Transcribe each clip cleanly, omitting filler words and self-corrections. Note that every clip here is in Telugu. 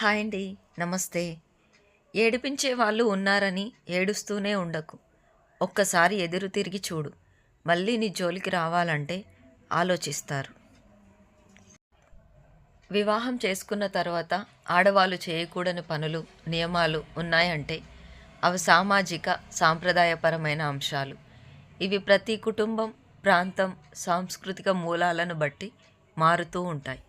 హాయ్ అండి. నమస్తే. ఏడిపించే వాళ్ళు ఉన్నారని ఏడుస్తూనే ఉండకు. ఒక్కసారి ఎదురు తిరిగి చూడు. మళ్ళీ నీ జోలికి రావాలంటే ఆలోచిస్తారు. వివాహం చేసుకున్న తర్వాత ఆడవాళ్ళు చేయకూడని పనులు, నియమాలు ఉన్నాయంటే అవి సామాజిక, సాంప్రదాయపరమైన అంశాలు. ఇవి ప్రతి కుటుంబం, ప్రాంతం, సాంస్కృతిక మూలాలను బట్టి మారుతూ ఉంటాయి.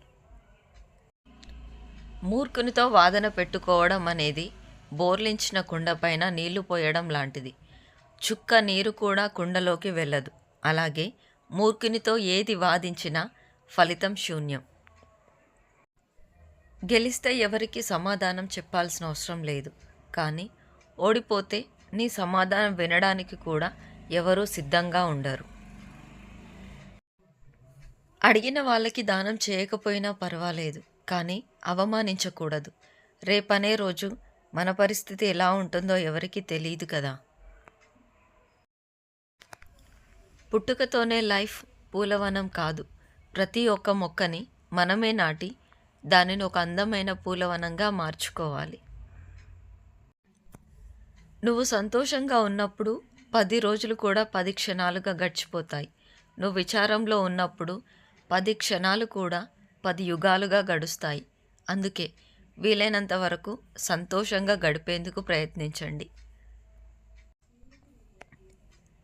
మూర్ఖునితో వాదన పెట్టుకోవడం అనేది బోర్లించిన కుండపైన నీళ్లు పోయడం లాంటిది. చుక్క నీరు కూడా కుండలోకి వెళ్ళదు. అలాగే మూర్ఖునితో ఏది వాదించినా ఫలితం శూన్యం. గెలిస్తే ఎవరికి సమాధానం చెప్పాల్సిన అవసరం లేదు. కానీ ఓడిపోతే నీ సమాధానం వినడానికి కూడా ఎవరూ సిద్ధంగా ఉండరు. అడిగిన వాళ్ళకి దానం చేయకపోయినా పర్వాలేదు, కానీ అవమానించకూడదు. రేపనే రోజు మన పరిస్థితి ఎలా ఉంటుందో ఎవరికీ తెలియదు కదా. పుట్టుకతోనే లైఫ్ పూలవనం కాదు. ప్రతి ఒక్క మొక్కని మనమే నాటి దానిని ఒక అందమైన పూలవనంగా మార్చుకోవాలి. నువ్వు సంతోషంగా ఉన్నప్పుడు 10 రోజులు కూడా 10 క్షణాలుగా గడిచిపోతాయి. నువ్వు విచారంలో ఉన్నప్పుడు 10 క్షణాలు కూడా 10 యుగాలుగా గడుస్తాయి. అందుకే వీలైనంత వరకు సంతోషంగా గడిపేందుకు ప్రయత్నించండి.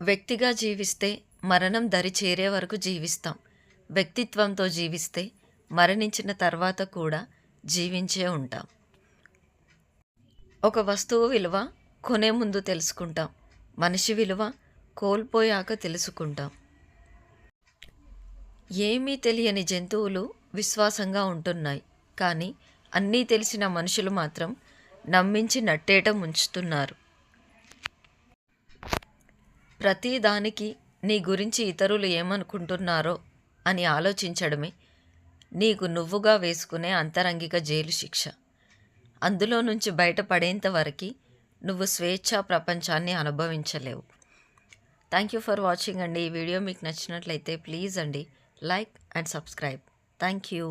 వ్యక్తిగా జీవిస్తే మరణం దరి చేరే వరకు జీవిస్తాం. వ్యక్తిత్వంతో జీవిస్తే మరణించిన తర్వాత కూడా జీవించే ఉంటాం. ఒక వస్తువు విలువ కొనే ముందు తెలుసుకుంటాం. మనిషి విలువ కోల్పోయాక తెలుసుకుంటాం. ఏమీ తెలియని జంతువులు విశ్వాసంగా ఉంటున్నాయి, కానీ అన్నీ తెలిసిన మనుషులు మాత్రం నమ్మించి నట్టేట ముంచుతున్నారు. ప్రతి దానికి నీ గురించి ఇతరులు ఏమనుకుంటున్నారో అని ఆలోచించడమే నీకు నువ్వుగా వేసుకునే అంతరంగిక జైలు శిక్ష. అందులో నుంచి బయటపడేంత వరకు నువ్వు స్వేచ్ఛా ప్రపంచాన్ని అనుభవించలేవు. థ్యాంక్ యూ ఫర్ వాచింగ్ అండి. ఈ వీడియో మీకు నచ్చినట్లయితే ప్లీజ్ అండి like and subscribe. Thank you.